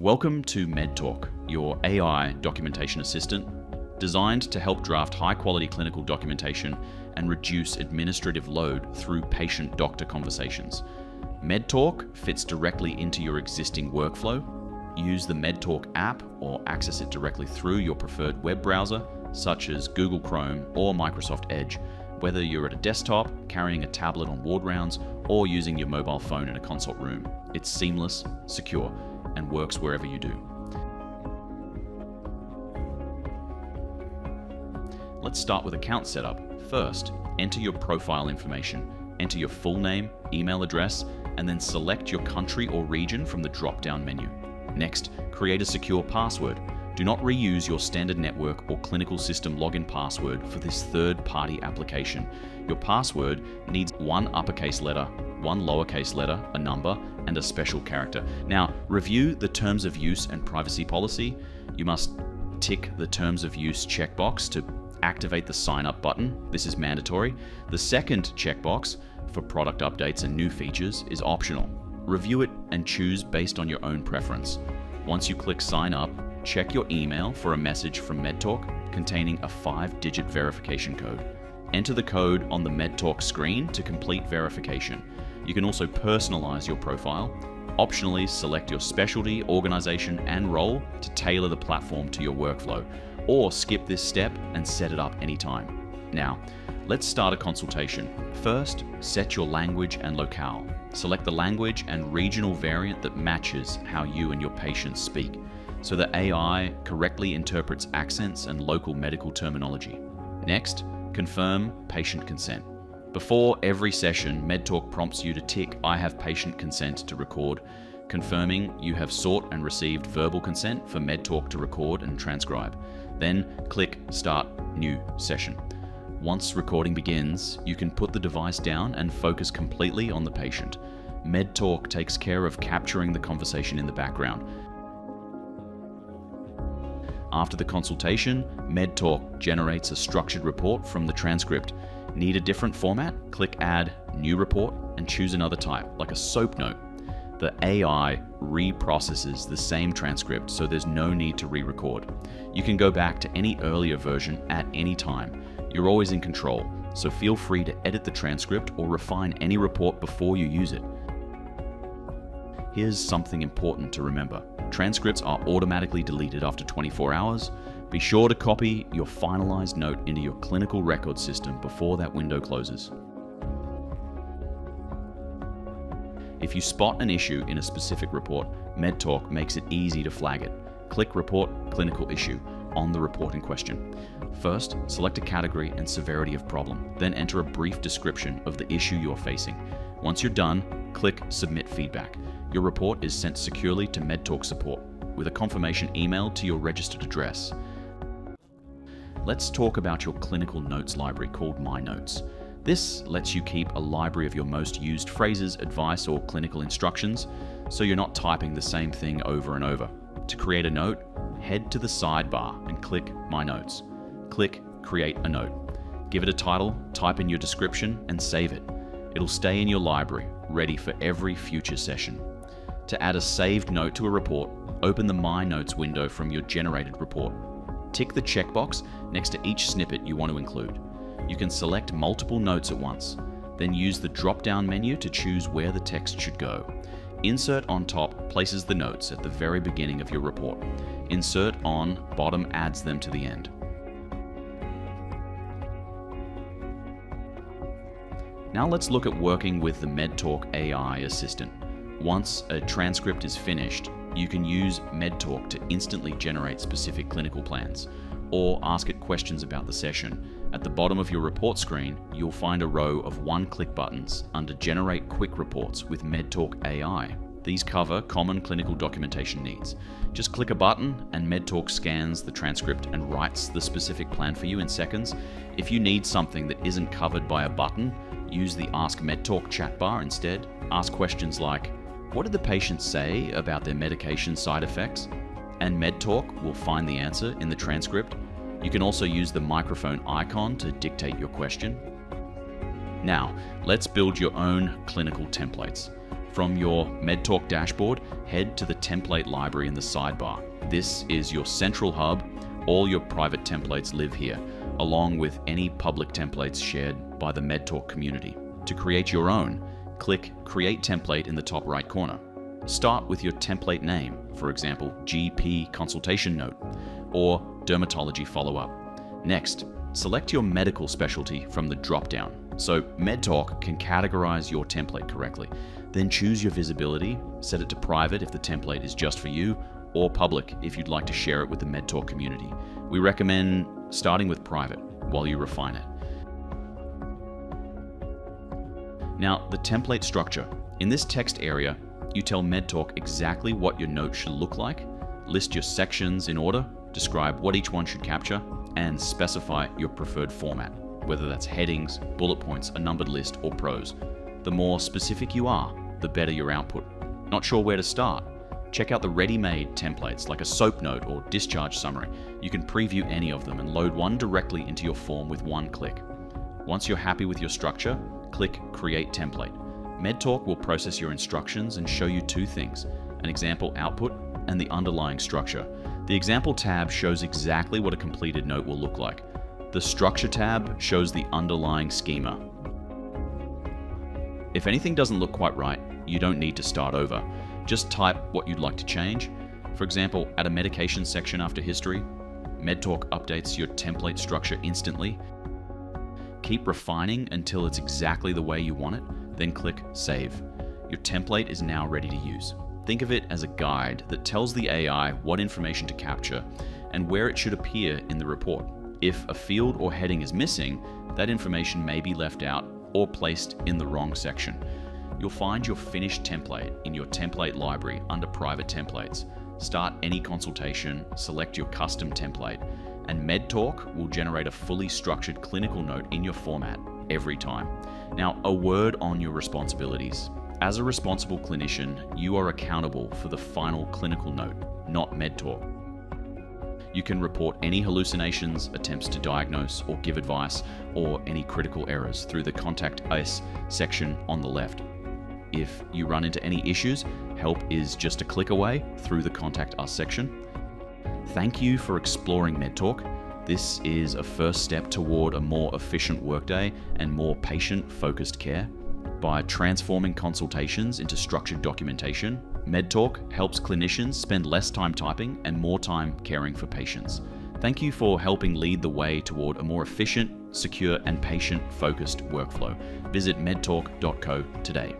Welcome to MedTalk, your AI documentation assistant, designed to help draft high-quality clinical documentation and reduce administrative load through patient-doctor conversations. MedTalk fits directly into your existing workflow. Use the MedTalk app or access it directly through your preferred web browser, such as Google Chrome or Microsoft Edge, whether you're at a desktop, carrying a tablet on ward rounds, or using your mobile phone in a consult room. It's seamless, secure, and works wherever you do. Let's start with account setup. First, enter your profile information. Enter your full name, email address, and then select your country or region from the drop-down menu. Next, create a secure password. Do not reuse your standard network or clinical system login password for this third-party application. Your password needs one uppercase letter, one lowercase letter, a number, and a special character. Now, review the terms of use and privacy policy. You must tick the terms of use checkbox to activate the sign up button. This is mandatory. The second checkbox for product updates and new features is optional. Review it and choose based on your own preference. Once you click sign up, check your email for a message from MedTalk containing a 5-digit verification code. Enter the code on the MedTalk screen to complete verification. You can also personalize your profile. Optionally, select your specialty, organization, and role to tailor the platform to your workflow, or skip this step and set it up anytime. Now, let's start a consultation. First, set your language and locale. Select the language and regional variant that matches how you and your patients speak, so that AI correctly interprets accents and local medical terminology. Next, confirm patient consent. Before every session, MedTalk prompts you to tick "I have patient consent to record," confirming you have sought and received verbal consent for MedTalk to record and transcribe. Then click Start New Session. Once recording begins, you can put the device down and focus completely on the patient. MedTalk takes care of capturing the conversation in the background. After the consultation, MedTalk generates a structured report from the transcript. Need a different format? Click Add New Report and choose another type, like a SOAP note. The AI reprocesses the same transcript, so there's no need to re-record. You can go back to any earlier version at any time. You're always in control, so feel free to edit the transcript or refine any report before you use it. Here's something important to remember. Transcripts are automatically deleted after 24 hours. Be sure to copy your finalized note into your clinical record system before that window closes. If you spot an issue in a specific report, MedTalk makes it easy to flag it. Click Report Clinical Issue on the report in question. First, select a category and severity of problem, then enter a brief description of the issue you're facing. Once you're done, click Submit Feedback. Your report is sent securely to MedTalk support with a confirmation email to your registered address. Let's talk about your clinical notes library called My Notes. This lets you keep a library of your most used phrases, advice, or clinical instructions, so you're not typing the same thing over and over. To create a note, head to the sidebar and click My Notes. Click Create a Note. Give it a title, type in your description, and save it. It'll stay in your library, ready for every future session. To add a saved note to a report, open the My Notes window from your generated report. Tick the checkbox next to each snippet you want to include. You can select multiple notes at once, then use the drop-down menu to choose where the text should go. Insert on top places the notes at the very beginning of your report. Insert on bottom adds them to the end. Now let's look at working with the MedTalk AI assistant. Once a transcript is finished, you can use MedTalk to instantly generate specific clinical plans or ask it questions about the session. At the bottom of your report screen, you'll find a row of one-click buttons under Generate Quick Reports with MedTalk AI. These cover common clinical documentation needs. Just click a button and MedTalk scans the transcript and writes the specific plan for you in seconds. If you need something that isn't covered by a button, use the Ask MedTalk chat bar instead. Ask questions like, what did the patient say about their medication side effects? And MedTalk will find the answer in the transcript. You can also use the microphone icon to dictate your question. Now, let's build your own clinical templates. From your MedTalk dashboard, head to the template library in the sidebar. This is your central hub. All your private templates live here, along with any public templates shared by the MedTalk community. To create your own, click Create Template in the top right corner. Start with your template name, for example, GP consultation note or dermatology follow-up. Next, select your medical specialty from the drop-down, so MedTalk can categorize your template correctly. Then choose your visibility, set it to private if the template is just for you, or public if you'd like to share it with the MedTalk community. We recommend starting with private while you refine it. Now, the template structure. In this text area, you tell MedTalk exactly what your note should look like, list your sections in order, describe what each one should capture, and specify your preferred format, whether that's headings, bullet points, a numbered list, or prose. The more specific you are, the better your output. Not sure where to start? Check out the ready-made templates like a SOAP note or discharge summary. You can preview any of them and load one directly into your form with one click. Once you're happy with your structure, click Create Template. MedTalk will process your instructions and show you two things, an example output and the underlying structure. The example tab shows exactly what a completed note will look like. The structure tab shows the underlying schema. If anything doesn't look quite right, you don't need to start over. Just type what you'd like to change. For example, add a medication section after history. MedTalk updates your template structure instantly. Keep refining until it's exactly the way you want it, then click Save. Your template is now ready to use. Think of it as a guide that tells the AI what information to capture and where it should appear in the report. If a field or heading is missing, that information may be left out or placed in the wrong section. You'll find your finished template in your template library under Private Templates. Start any consultation, select your custom template, and MedTalk will generate a fully structured clinical note in your format every time. Now, a word on your responsibilities. As a responsible clinician, you are accountable for the final clinical note, not MedTalk. You can report any hallucinations, attempts to diagnose or give advice, or any critical errors through the Contact Us section on the left. If you run into any issues, help is just a click away through the Contact Us section. Thank you for exploring MedTalk. This is a first step toward a more efficient workday and more patient-focused care. By transforming consultations into structured documentation, MedTalk helps clinicians spend less time typing and more time caring for patients. Thank you for helping lead the way toward a more efficient, secure, and patient-focused workflow. Visit medtalk.co today.